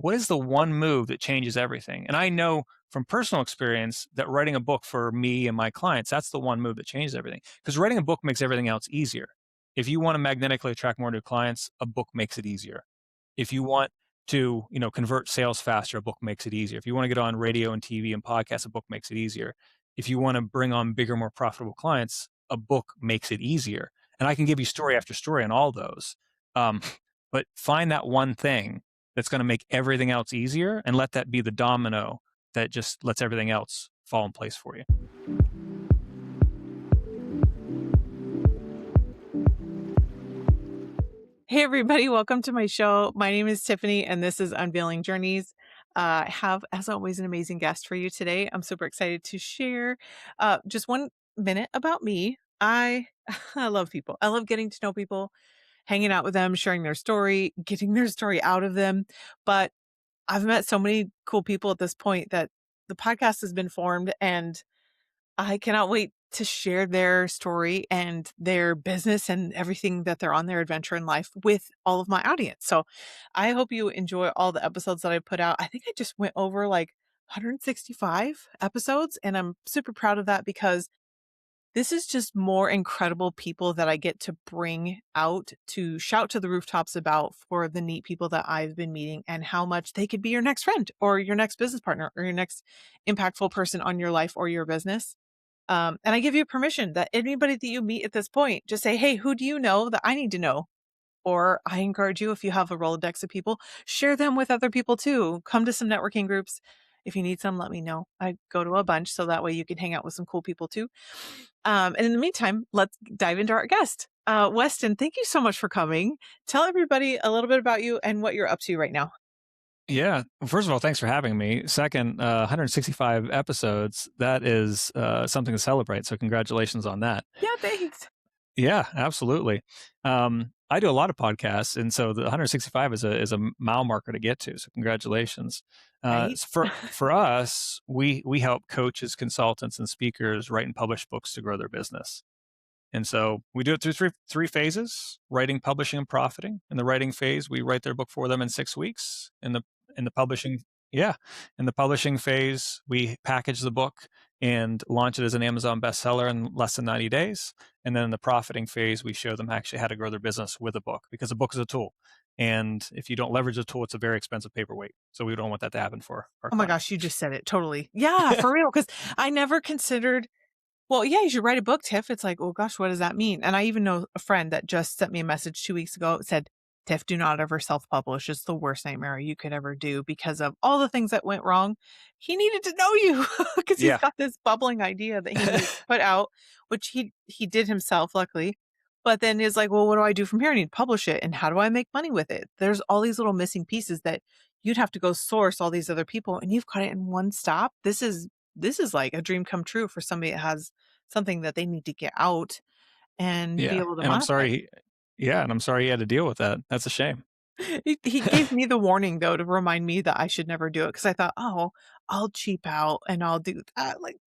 what is the one move that changes everything? And I know from personal experience that writing a book for me and my clients, that's the one move that changes everything. Because writing a book makes everything else easier. If you want to magnetically attract more new clients, a book makes it easier. If you want to, convert sales faster, a book makes it easier. If you want to get on radio and TV and podcasts, a book makes it easier. If you want to bring on bigger, more profitable clients, a book makes it easier. And I can give you story after story on all those. Um, but find that one thing that's going to make everything else easier and let that be the domino that just lets everything else fall in place for you. Hey, everybody. Welcome to my show. My name is Tiffany, and this is Unveiling Journeys. I have, as always, an amazing guest for you today. I'm super excited to share just 1 minute about me. I I love people. I love getting to know people, hanging out with them, sharing their story, getting their story out of them. But I've met so many cool people at this point that the podcast has been formed, and I cannot wait to share their story and their business and everything that they're on their adventure in life with all of my audience. So I hope you enjoy all the episodes that I put out. I think I just went over like 165 episodes, and I'm super proud of that because this is just more incredible people that I get to bring out to shout to the rooftops about for the neat people that I've been meeting and how much they could be your next friend or your next business partner or your next impactful person on your life or your business. And I give you permission that anybody that you meet at this point, just say, hey, who do you know that I need to know? Or I encourage you, if you have a Rolodex of people, share them with other people too. Come to some networking groups. If you need some, let me know. I go to a bunch so that way you can hang out with some cool people too. And in the meantime, let's dive into our guest. Weston, thank you so much for coming. Tell everybody a little bit about you and what you're up to right now. Yeah. Well, first of all, thanks for having me. Second, 165 episodes. That is something to celebrate. So congratulations on that. Yeah, thanks. Yeah, absolutely. I do a lot of podcasts, and so the 165 is a mile marker to get to. So congratulations. Right? For us, we help coaches, consultants, and speakers write and publish books to grow their business. And so we do it through three phases: writing, publishing, and profiting. In the writing phase, we write their book for them in 6 weeks. In the publishing, yeah, in the publishing phase, we package the book and launch it as an Amazon bestseller in less than 90 days. And then in the profiting phase, we show them actually how to grow their business with a book, because a book is a tool. And if you don't leverage the tool, it's a very expensive paperweight. So we don't want that to happen for our Oh my clients. gosh, you just said it totally. Yeah, for real. Because I never considered, well, yeah, you should write a book, Tiff. It's like, oh gosh, what does that mean? And I even know a friend that just sent me a message 2 weeks ago. It said, Tiff, do not ever self-publish. It's the worst nightmare you could ever do because of all the things that went wrong. He needed to know you because he's Yeah. got this bubbling idea that he needs to put out, which he did himself, luckily. But then is like, well, what do I do from here? I need to publish it. And how do I make money with it? There's all these little missing pieces that you'd have to go source all these other people, and you've got it in one stop. This is like a dream come true for somebody that has something that they need to get out and be Yeah. able to And I'm monetize. sorry. Yeah. And I'm sorry he had to deal with that. That's a shame. He gave me the warning though to remind me that I should never do it because I thought, oh, I'll cheap out and I'll do that. Like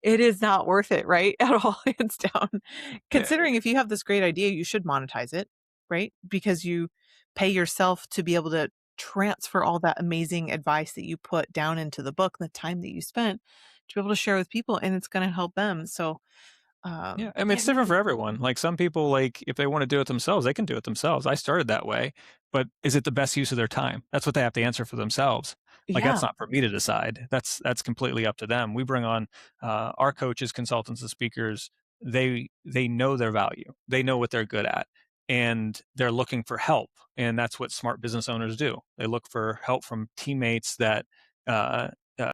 it is not worth it, right? At all, hands down. Yeah. Considering if you have this great idea, you should monetize it, right? Because you pay yourself to be able to transfer all that amazing advice that you put down into the book, the time that you spent to be able to share with people, and it's going to help them. So, Yeah, I mean, yeah, it's different for everyone. Like some people, like if they want to do it themselves, they can do it themselves. I started that way, but is it the best use of their time? That's what they have to answer for themselves. Like yeah, that's not for me to decide. That's completely up to them. We bring on our coaches, consultants, and speakers. They know their value. They know what they're good at, and they're looking for help. And that's what smart business owners do. They look for help from teammates that uh, uh,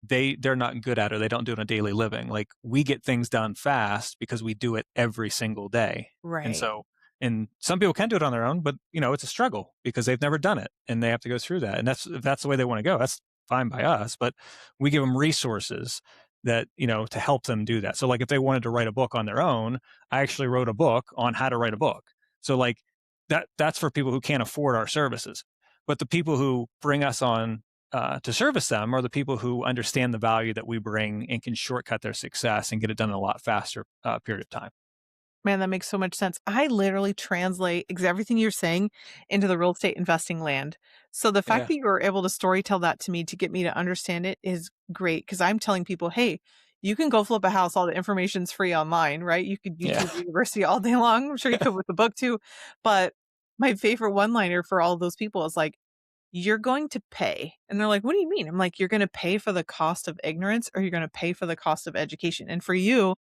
they're not good at or they don't do it on a daily living. Like we get things done fast because we do it every single day. And right. so, and some people can do it on their own, but it's a struggle because they've never done it and they have to go through that. And if that's the way they want to go, that's fine by us, but we give them resources that, to help them do that. So like if they wanted to write a book on their own, I actually wrote a book on how to write a book. So like that's for people who can't afford our services. But the people who bring us on to service them are the people who understand the value that we bring and can shortcut their success and get it done in a lot faster period of time. Man, that makes so much sense. I literally translate everything you're saying into the real estate investing land. So the fact Yeah. that you were able to story tell that to me to get me to understand it is great because I'm telling people, hey, you can go flip a house. All the information's free online, right? You could Yeah. YouTube University all day long. I'm sure you could with the book too. But my favorite one liner for all of those people is like, you're going to pay. And they're like, what do you mean? I'm like, you're going to pay for the cost of ignorance or you're going to pay for the cost of education. And for you,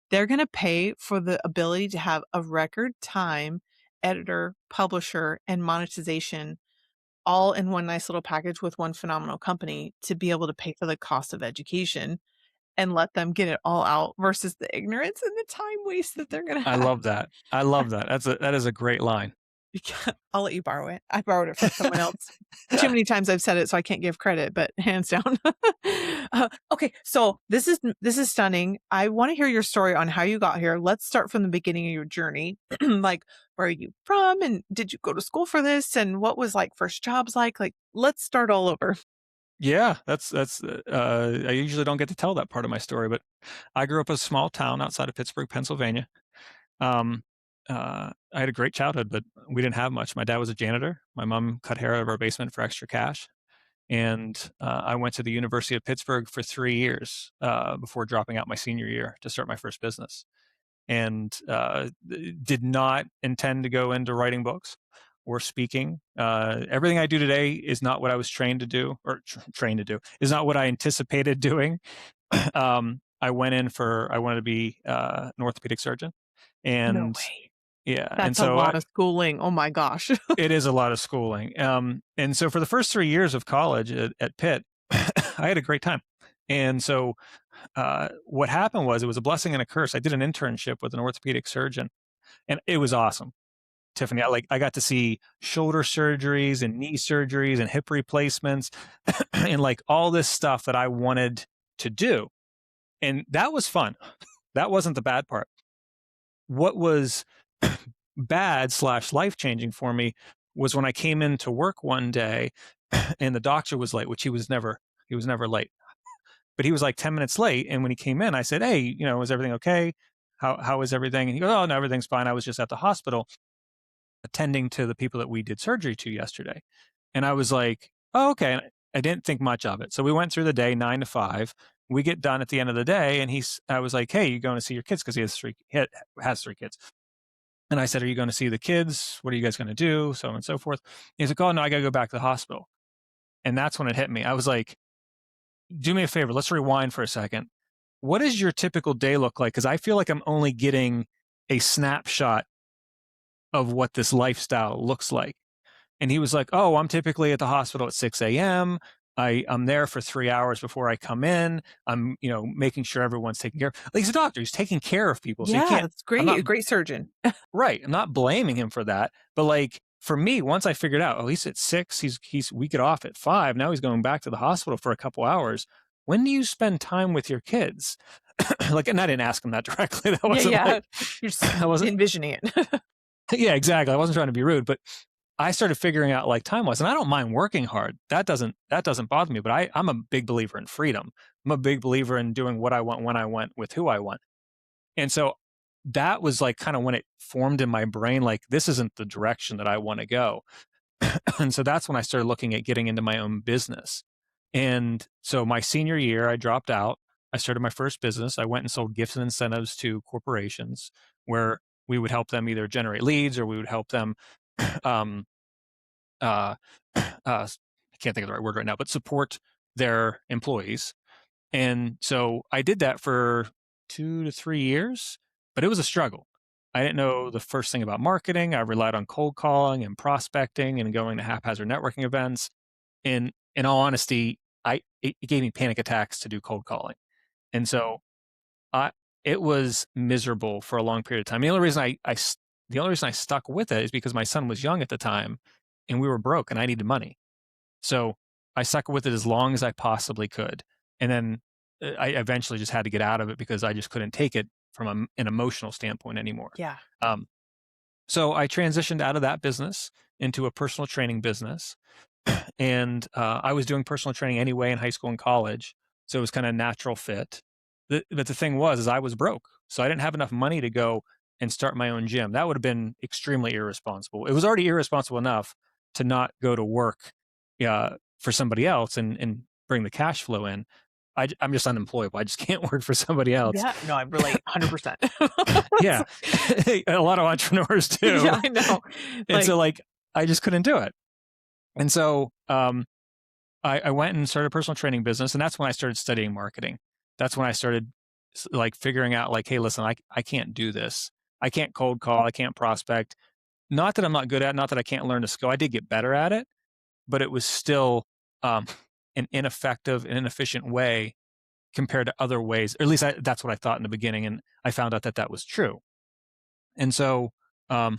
they're gonna pay for the ability to have a record time editor, publisher, and monetization all in one nice little package with one phenomenal company to be able to pay for the cost of education and let them get it all out versus the ignorance and the time waste that they're gonna I have. love that. I love that. That is a great line. I'll let you borrow it. I borrowed it from someone else. Too many times I've said it, so I can't give credit, but hands down. Okay, so this is stunning. I want to hear your story on how you got here. Let's start from the beginning of your journey. Like, where are you from, and did you go to school for this, and what was like first jobs like? Like, let's start all over. Yeah, I usually don't get to tell that part of my story, but I grew up in a small town outside of Pittsburgh, Pennsylvania. Um, I had a great childhood, but we didn't have much. My dad was a janitor. My mom cut hair out of our basement for extra cash. And I went to the University of Pittsburgh for 3 years before dropping out my senior year to start my first business. And did not intend to go into writing books or speaking. Everything I do today is not what I was trained to do, or trained to do, is not what I anticipated doing. I wanted to be an orthopedic surgeon. No And way. yeah, and That's a so lot of schooling. Oh my gosh. it is a lot of schooling. And so for the first 3 years of college at Pitt, I had a great time. And so what happened was, it was a blessing and a curse. I did an internship with an orthopedic surgeon, and it was awesome. Tiffany, I got to see shoulder surgeries and knee surgeries and hip replacements and like all this stuff that I wanted to do. And that was fun. That wasn't the bad part. What was bad slash life changing for me was when I came into work one day and the doctor was late, which he was never late, but he was like 10 minutes late. And when he came in, I said, "Hey, is everything okay? How is everything?" And he goes, "Oh, no, everything's fine. I was just at the hospital attending to the people that we did surgery to yesterday." And I was like, "Oh, okay." And I didn't think much of it. So we went through the day, 9 to 5. We get done at the end of the day, and I was like, "Hey, you going to see your kids?" Because has 3 kids. And I said, "Are you going to see the kids? What are you guys going to do?" So on and so forth. He's like, "Oh, no, I got to go back to the hospital." And that's when it hit me. I was like, "Do me a favor. Let's rewind for a second. What does your typical day look like? Because I feel like I'm only getting a snapshot of what this lifestyle looks like." And he was like, "Oh, I'm typically at the hospital at 6 a.m. I'm there for 3 hours before I come in. I'm, making sure everyone's taken care of." Like, he's a doctor. He's taking care of people. So you Yeah, can't, that's I'm great. not A great surgeon. right. I'm not blaming him for that. But like for me, once I figured out, oh, he's at 6, we get off at 5. Now he's going back to the hospital for a couple hours. When do you spend time with your kids? Like, and I didn't ask him that directly. That Yeah, wasn't yeah. like, You're just I wasn't, envisioning it. yeah, exactly. I wasn't trying to be rude, but I started figuring out like time wise, and I don't mind working hard. That doesn't bother me, but I'm a big believer in freedom. I'm a big believer in doing what I want, when I want, with who I want. And so that was like kind of when it formed in my brain, like, this isn't the direction that I want to go. And so that's when I started looking at getting into my own business. And so my senior year, I dropped out. I started my first business. I went and sold gifts and incentives to corporations where we would help them either generate leads, or we would help them, um, uh, I can't think of the right word right now, but support their employees. And so I did that for 2 to 3 years, but it was a struggle. I didn't know the first thing about marketing. I relied on cold calling and prospecting and going to haphazard networking events. And in all honesty, it gave me panic attacks to do cold calling. And so I it was miserable for a long period of time. The only reason I stuck with it is because my son was young at the time and we were broke and I needed money. So I stuck with it as long as I possibly could. And then I eventually just had to get out of it because I just couldn't take it from an emotional standpoint anymore. Yeah. Um, so I transitioned out of that business into a personal training business. And I was doing personal training anyway in high school and college. So it was kind of a natural fit. But the thing was, is I was broke. So I didn't have enough money to go and start my own gym. That would have been extremely irresponsible. It was already irresponsible enough to not go to work for somebody else and bring the cash flow in. I'm just unemployable. I just can't work for somebody else. Yeah, no, I relate 100%. Yeah. A lot of entrepreneurs do. Yeah, I know. And Like, so like I just couldn't do it. And so I went and started a personal training business, and that's when I started studying marketing. That's when I started like figuring out like, hey, listen, I can't do this. I can't cold call. I can't prospect. Not that I'm not good at it, not that I can't learn the skill. I did get better at it, but it was still um, an ineffective and inefficient way compared to other ways. Or at least that's what I thought in the beginning, and I found out that that was true. And so um,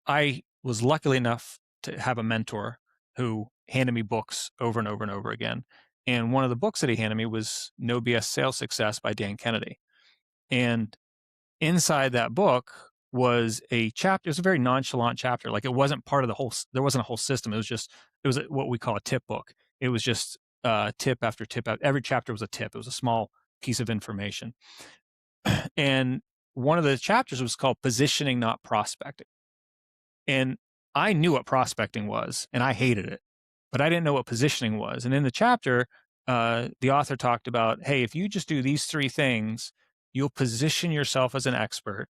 I was luckily enough to have a mentor who handed me books over and over and over again. And one of the books that he handed me was No BS Sales Success by Dan Kennedy. And inside that book was a chapter. It was a very nonchalant chapter. Like it wasn't part of the whole, there wasn't a whole system. It was what we call a tip book. It was just tip after tip. Every chapter was a tip. It was a small piece of information. And one of the chapters was called Positioning, Not Prospecting. And I knew what prospecting was, and I hated it, but I didn't know what positioning was. And in the chapter, the author talked about, hey, if you just do these three things, you'll position yourself as an expert.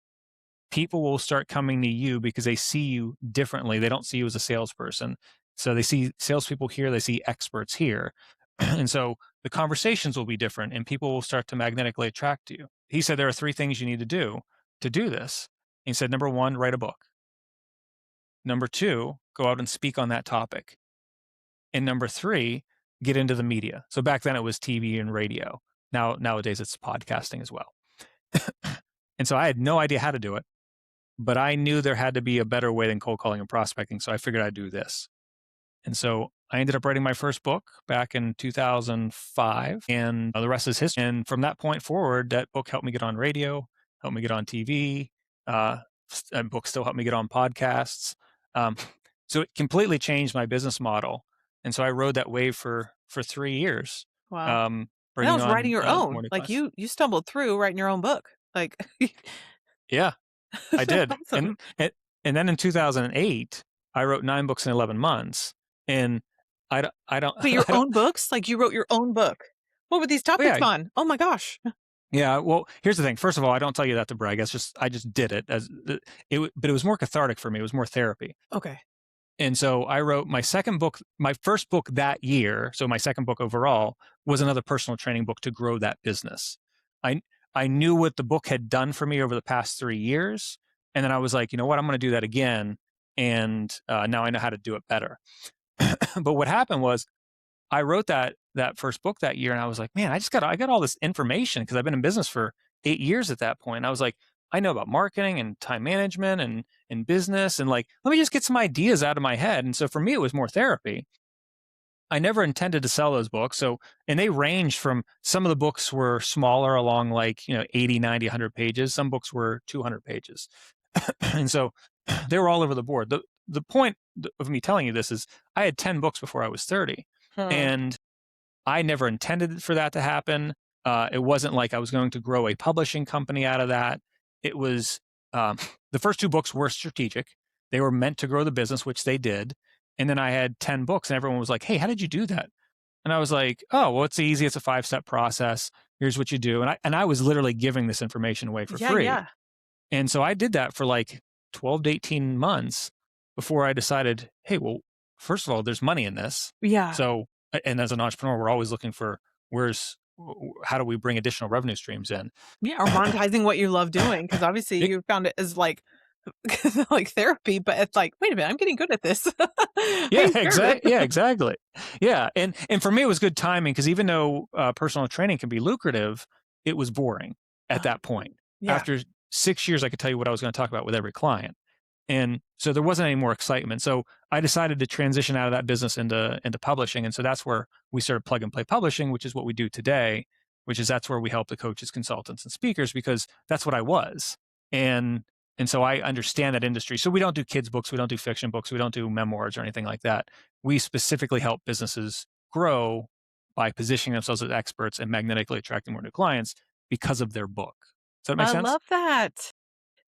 People will start coming to you because they see you differently. They don't see you as a salesperson. So they see salespeople here, they see experts here. And so the conversations will be different and people will start to magnetically attract you. He said there are three things you need to do this. He said, number one, write a book. Number two, go out and speak on that topic. And number three, get into the media. So back then it was TV and radio. Nowadays it's podcasting as well. And so I had no idea how to do it, but I knew there had to be a better way than cold calling and prospecting. So I figured I'd do this. And so I ended up writing my first book back in 2005, and the rest is history. And from that point forward, that book helped me get on radio, helped me get on TV. That book still helped me get on podcasts. So it completely changed my business model. And so I rode that wave for 3 years, wow. And that bringing was writing on your own. more new Like clients. you stumbled through writing your own book. Like Yeah, I that's did. awesome. And then in 2008, I wrote 9 books in 11 months. And I don't, But your I don't, own books? Like you wrote your own book. What were these oh topics yeah, on? Oh my gosh. yeah. Well, here's the thing. First of all, I don't tell you that to brag. I just did it but it was more cathartic for me. It was more therapy. Okay. And so I wrote my second book, my first book that year. So my second book overall was another personal training book to grow that business. I, I knew what the book had done for me over the past 3 years. And then I was like, you know what, I'm going to do that again. And now I know how to do it better. But what happened was I wrote that first book that year, and I was like, man, I got all this information because I've been in business for 8 years at that point. And I was like, I know about marketing and time management and business, and like, let me just get some ideas out of my head. And so for me, it was more therapy. I never intended to sell those books. So, and they ranged from, some of the books were smaller along like, 80, 90, 100 pages. Some books were 200 pages. And so they were all over the board. The point of me telling you this is I had 10 books before I was 30. Hmm. And I never intended for that to happen. It wasn't like I was going to grow a publishing company out of that. It was the first 2 books were strategic. They were meant to grow the business, which they did. And then I had 10 books, and everyone was like, "Hey, how did you do that?" And I was like, "Oh, well, it's easy. It's a 5-step process. Here's what you do." And I was literally giving this information away for Yeah, free. yeah. And so I did that for like 12 to 18 months before I decided, hey, well, first of all, there's money in this. Yeah. So, and as an entrepreneur, we're always looking for how do we bring additional revenue streams in? Yeah, or monetizing what you love doing, because obviously It- you found it as like like therapy, but it's like, wait a minute, I'm getting good at this. yeah, I started. exactly. Yeah, exactly. Yeah. And for me, it was good timing because even though personal training can be lucrative, it was boring at that point. Yeah. After 6 years, I could tell you what I was going to talk about with every client. And so there wasn't any more excitement. So I decided to transition out of that business into publishing. And so that's where we started Plug and Play Publishing, which is what we do today, which is that's where we help the coaches, consultants, and speakers, because that's what I was. And so I understand that industry. So we don't do kids books, we don't do fiction books, we don't do memoirs or anything like that. We specifically help businesses grow by positioning themselves as experts and magnetically attracting more new clients because of their book. Does that make I sense? love that.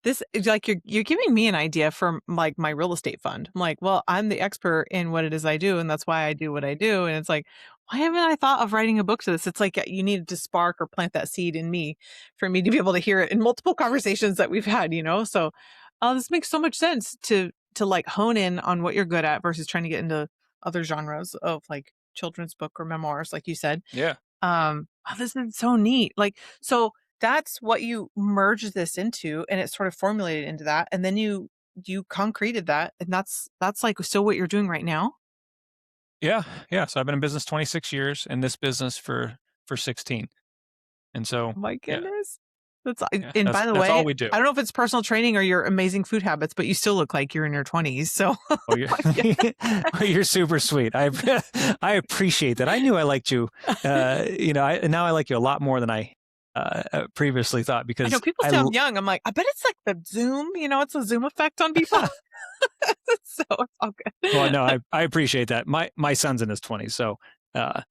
This is like you're giving me an idea for like my real estate fund. I'm like, well, I'm the expert in what it is I do, and that's why I do what I do. And it's like, why haven't I thought of writing a book to this? It's like you needed to spark or plant that seed in me for me to be able to hear it in multiple conversations that we've had, you know? So this makes so much sense to like hone in on what you're good at versus trying to get into other genres of like children's book or memoirs, like you said. Yeah. Oh, this is so neat. Like, so that's what you merged this into, and it sort of formulated into that, and then you concreted that, and that's like so what you're doing right now. Yeah. Yeah. So I've been in business 26 years and this business for 16. And so, Oh my yeah, goodness. That's yeah, and by the that's all way, we do. I don't know if it's personal training or your amazing food habits, but you still look like you're in your 20s. So Oh, you're oh, you're super sweet. I appreciate that. I knew I liked you. Now I like you a lot more than I previously thought I know because people say I'm young. I'm like, I bet it's like the Zoom, it's a Zoom effect on people. So it's all well, no, good. I appreciate that. My son's in his 20s, so uh,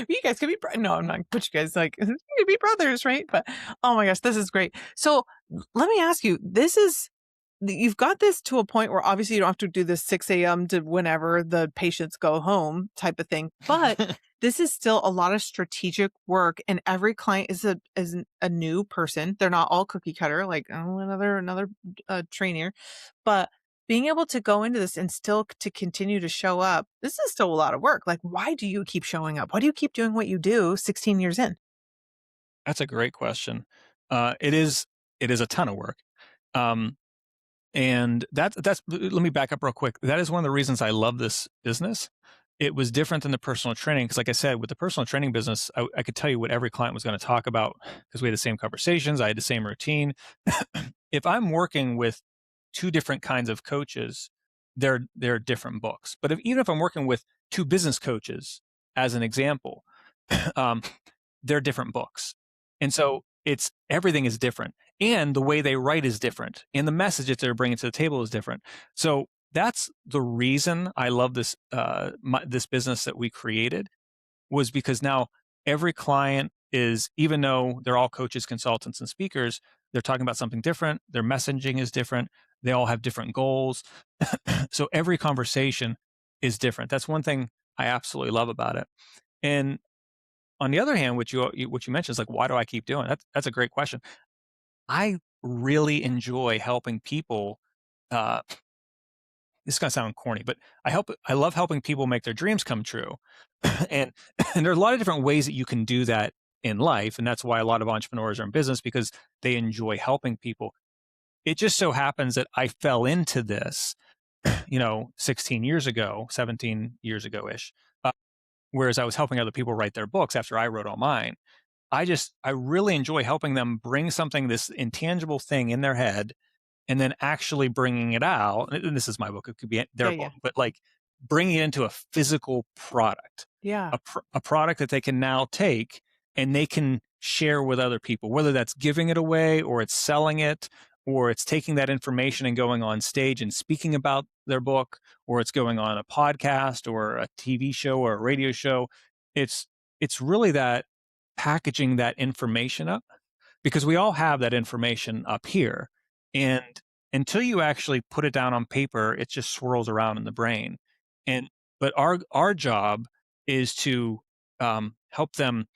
You guys could be no, I'm not gonna put you guys like you could be brothers, right? But oh my gosh, this is great. So let me ask you, you've got this to a point where obviously you don't have to do this 6 a.m. to whenever the patients go home type of thing, but this is still a lot of strategic work, and every client is a new person. They're not all cookie cutter, like oh another trainer, but being able to go into this and still to continue to show up, this is still a lot of work. Like, why do you keep showing up? Why do you keep doing what you do 16 years in? that's a great question. It is a ton of work. Um, And that's let me back up real quick. That is one of the reasons I love this business. It was different than the personal training because, like I said, with the personal training business, I could tell you what every client was going to talk about because we had the same conversations. I had the same routine. If I'm working with two different kinds of coaches, they're different books. But even if I'm working with two business coaches, as an example, um, they're different books. And so it's everything is different. And the way they write is different. And the message that they're bringing to the table is different. So that's the reason I love this business that we created was because now every client is, even though they're all coaches, consultants, and speakers, they're talking about something different. Their messaging is different. They all have different goals. So every conversation is different. That's one thing I absolutely love about it. And on the other hand, what you mentioned is like, why do I keep doing it? That's a great question. I really enjoy helping people. Uh, this is gonna sound corny, but I love helping people make their dreams come true, and and there are a lot of different ways that you can do that in life, and that's why a lot of entrepreneurs are in business because they enjoy helping people. It just so happens that I fell into this, 16 years ago, 17 years ago ish. Whereas I was helping other people write their books after I wrote all mine. I really enjoy helping them bring something, this intangible thing in their head, and then actually bringing it out. And this is my book; it could be Yeah, their yeah, book, but like bringing it into a physical product, yeah. a product that they can now take and they can share with other people, whether that's giving it away or it's selling it or it's taking that information and going on stage and speaking about their book or it's going on a podcast or a TV show or a radio show. It's it's really that packaging that information up because we all have that information up here. And until you actually put it down on paper, it just swirls around in the brain. And but our job is to help them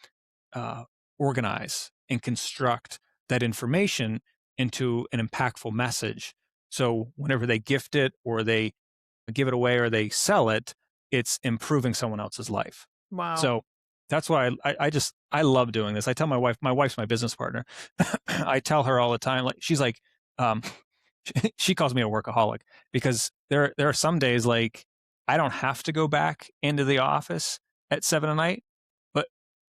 uh, organize and construct that information into an impactful message. So whenever they gift it or they give it away or they sell it, it's improving someone else's life. Wow. So that's why I love doing this. I tell my wife's my business partner. I tell her all the time, like she's like, um, she calls me a workaholic because there are some days like I don't have to go back into the office at 7 at night, but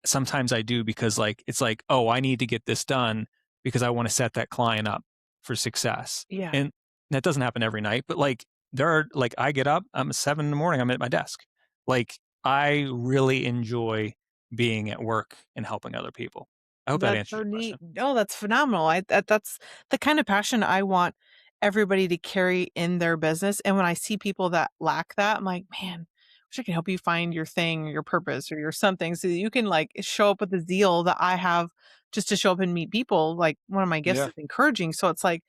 sometimes I do because like it's like, oh, I need to get this done because I want to set that client up for success. Yeah. And that doesn't happen every night, but like there are like I get up, I'm at 7 in the morning, I'm at my desk. Like I really enjoy being at work and helping other people. I hope that That's answers so your neat. question. Oh, that's phenomenal. That's the kind of passion I want everybody to carry in their business. And when I see people that lack that, I'm like, man, wish I could help you find your thing, or your purpose, or your something, so that you can like show up with the zeal that I have just to show up and meet people. Like one of my gifts Yeah. is encouraging. So it's like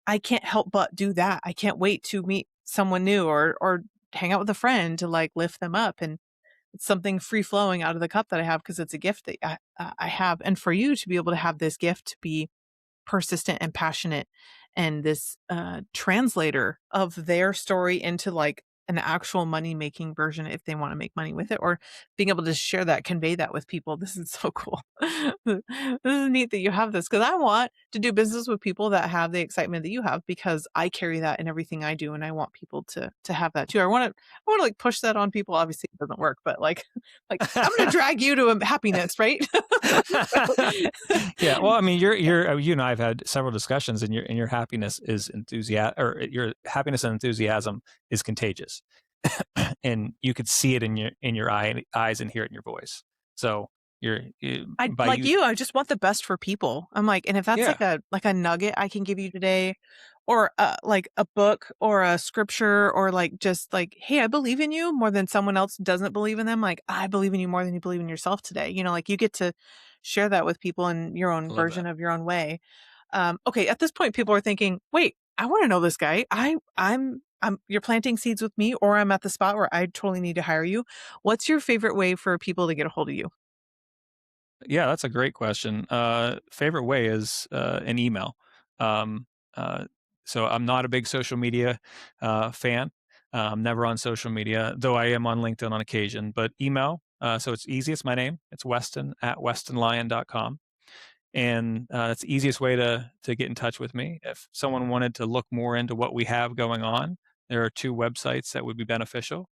I can't help but do that. I can't wait to meet someone new, or hang out with a friend to like lift them up. And it's something free flowing out of the cup that I have because it's a gift that I have. And for you to be able to have this gift to be persistent and passionate and this translator of their story into like an actual money making version if they want to make money with it, or being able to share that, convey that with people. This is so cool. This is neat that you have this, because I want to do business with people that have the excitement that you have, because I carry that in everything I do and I want people to have that too. I want to like push that on people. Obviously it doesn't work, but like like I'm going to drag you to happiness, right? So, Yeah, well, I mean, you and I have had several discussions, and your happiness is or your happiness and enthusiasm is contagious, and you could see it in your eyes and hear it in your voice. So I by like you, you, I just want the best for people. I'm like, and if that's yeah, like a nugget I can give you today, or like a book or a scripture, or like just like, hey, I believe in you more than someone else doesn't believe in them. Like I believe in you more than you believe in yourself today. Like you get to share that with people in your own I love version that. of your own way. Okay, at this point, people are thinking, wait, I want to know this guy. I'm you're planting seeds with me, or I'm at the spot where I totally need to hire you. What's your favorite way for people to get a hold of you? Yeah, that's a great question. Favorite way is an email. Um, uh, so I'm not a big social media fan. I'm never on social media, though I am on LinkedIn on occasion. But email. So it's easy. It's my name. It's Weston at westonlyon.com. And it's the easiest way to get in touch with me. If someone wanted to look more into what we have going on, there are two websites that would be beneficial.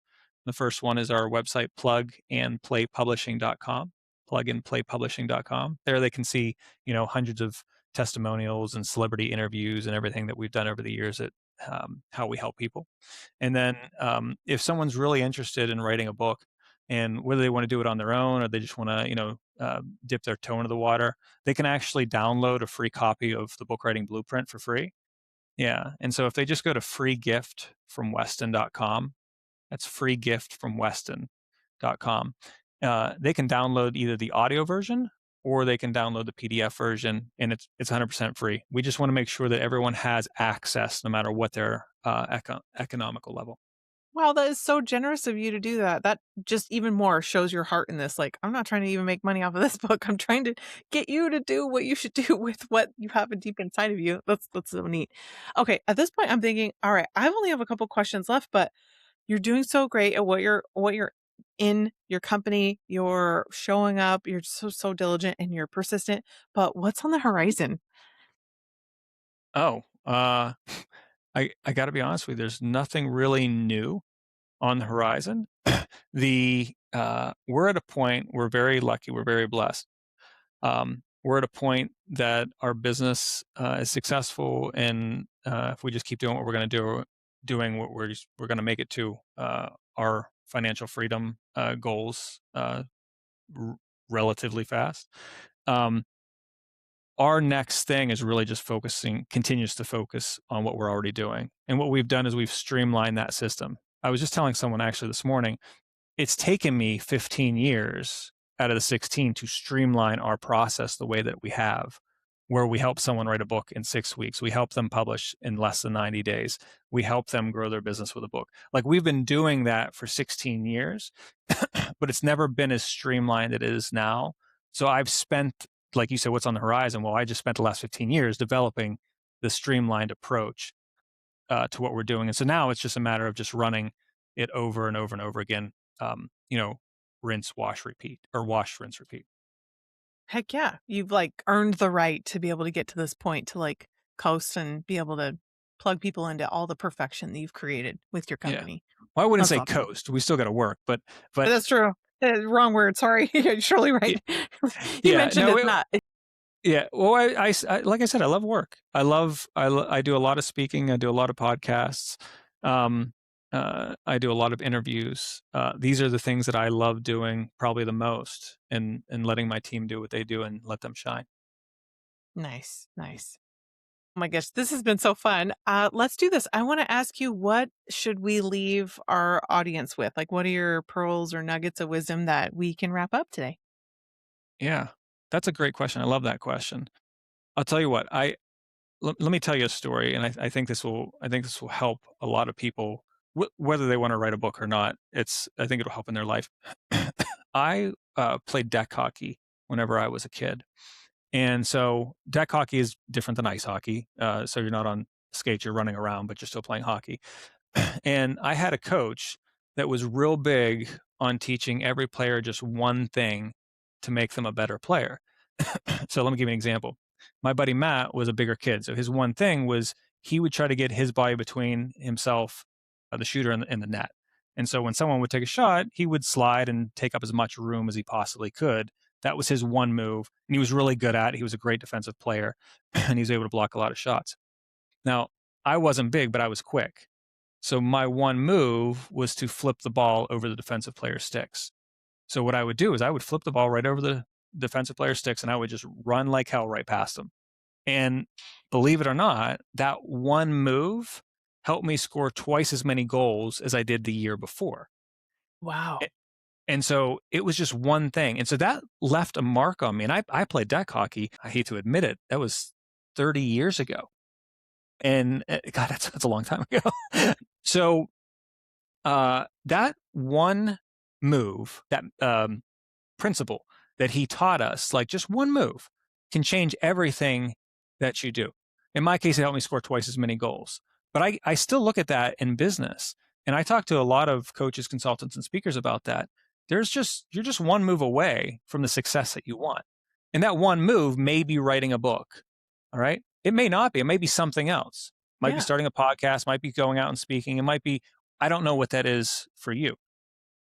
The first one is our website, plugandplaypublishing.com, plugandplaypublishing.com. There they can see, hundreds of testimonials and celebrity interviews and everything that we've done over the years at how we help people. And then if someone's really interested in writing a book, and whether they want to do it on their own or they just want to, dip their toe into the water, they can actually download a free copy of the book writing blueprint for free. Yeah. And so if they just go to freegiftfromweston.com, that's freegiftfromweston.com, they can download either the audio version or they can download the PDF version, and it's 100% free. We just want to make sure that everyone has access, no matter what their economical level. Wow, that is so generous of you to do that. That just even more shows your heart in this. Like, I'm not trying to even make money off of this book. I'm trying to get you to do what you should do with what you have deep inside of you. That's so neat. Okay, at this point, I'm thinking, all right, I only have a couple questions left, but you're doing so great at what you're in your company. You're showing up. You're so diligent and you're persistent. But what's on the horizon? Oh, I got to be honest with you. There's nothing really new on the horizon. We're at a point. We're very lucky. We're very blessed. We're at a point that our business is successful, and if we just keep doing what we're going to do, doing what we're going to make it to our financial freedom goals r- relatively fast. Um, our next thing is really just continues to focus on what we're already doing, and what we've done is we've streamlined that system. I was just telling someone actually this morning, it's taken me 15 years out of the 16 to streamline our process the way that we have, where we help someone write a book in 6 weeks. We help them publish in less than 90 days. We help them grow their business with a book. Like, we've been doing that for 16 years, but it's never been as streamlined as it is now. So I've spent, like you said, what's on the horizon? Well, I just spent the last 15 years developing the streamlined approach to what we're doing. And so now it's just a matter of just running it over and over and over again. Um, you know, rinse, wash, repeat, or wash, rinse, repeat. Heck yeah. You've like earned the right to be able to get to this point to like coast and be able to plug people into all the perfection that you've created with your Yeah. company. Well, I wouldn't That's say awesome. coast. We still got to work, but That's true. Wrong word. Sorry. You're surely y- right. You yeah, mentioned no, it's not. yeah. Well, like I said, I love work. I do a lot of speaking. I do a lot of podcasts. Um, I do a lot of interviews. These are the things that I love doing probably the most, and letting my team do what they do and let them shine. Nice. Nice. Oh my gosh, this has been so fun. Let's do this. I want to ask you, what should we leave our audience with? Like, what are your pearls or nuggets of wisdom that we can wrap up today? Yeah, that's a great question. I love that question. I'll tell you what, let me tell you a story, and I think this will help a lot of people, whether they want to write a book or not. I think it'll help in their life. I played deck hockey whenever I was a kid, and so deck hockey is different than ice hockey. So you're not on skates, you're running around, but you're still playing hockey. And I had a coach that was real big on teaching every player just one thing to make them a better player. So let me give you an example. My buddy Matt was a bigger kid. So his one thing was he would try to get his body between himself, the shooter, and the net. And so when someone would take a shot, he would slide and take up as much room as he possibly could. That was his one move. And he was really good at it. He was a great defensive player and he was able to block a lot of shots. Now, I wasn't big, but I was quick. So my one move was to flip the ball over the defensive player's sticks. So what I would do is I would flip the ball right over the defensive player's sticks and I would just run like hell right past them. And believe it or not, that one move helped me score twice as many goals as I did the year before. Wow. And so it was just one thing. And so that left a mark on me. And I played deck hockey. I hate to admit it. That was 30 years ago. And God, that's a long time ago. So that one move, that principle that he taught us, like just one move can change everything that you do. In my case, it helped me score twice as many goals. But I still look at that in business. And I talk to a lot of coaches, consultants, and speakers about that. You're just one move away from the success that you want. And that one move may be writing a book. All right. It may not be. It may be something else. Might be Yeah. starting a podcast, might be going out and speaking. It might be, I don't know what that is for you.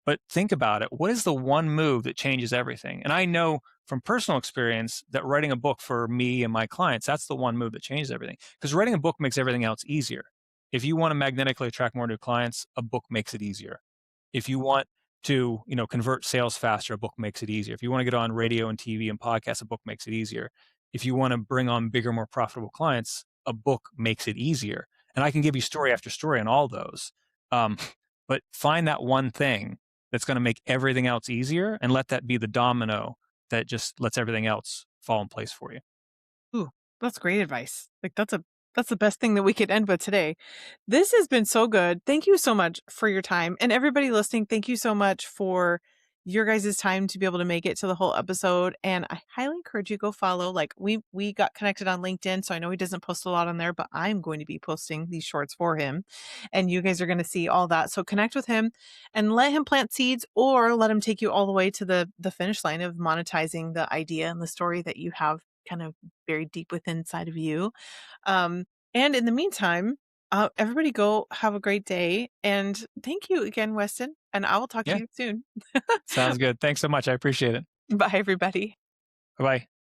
But think about it. What is the one move that changes everything? And I know from personal experience that writing a book for me and my clients, that's the one move that changes everything. Because writing a book makes everything else easier. If you want to magnetically attract more new clients, a book makes it easier. If you want to, convert sales faster, a book makes it easier. If you want to get on radio and TV and podcasts, a book makes it easier. If you want to bring on bigger, more profitable clients, a book makes it easier. And I can give you story after story on all those. Um, but find that one thing that's going to make everything else easier and let that be the domino that just lets everything else fall in place for you. Ooh, that's great advice. Like that's the best thing that we could end with today. This has been so good. Thank you so much for your time. And everybody listening, thank you so much for your guys' time to be able to make it to the whole episode. And I highly encourage you go follow. Like we got connected on LinkedIn, so I know he doesn't post a lot on there, but I'm going to be posting these shorts for him. And you guys are going to see all that. So connect with him and let him plant seeds, or let him take you all the way to the finish line of monetizing the idea and the story that you have kind of buried deep within inside of you. And in the meantime, everybody go have a great day. And thank you again, Weston. And I will talk to Yeah, you soon. sounds good. Thanks so much. I appreciate it. Bye, everybody. Bye bye.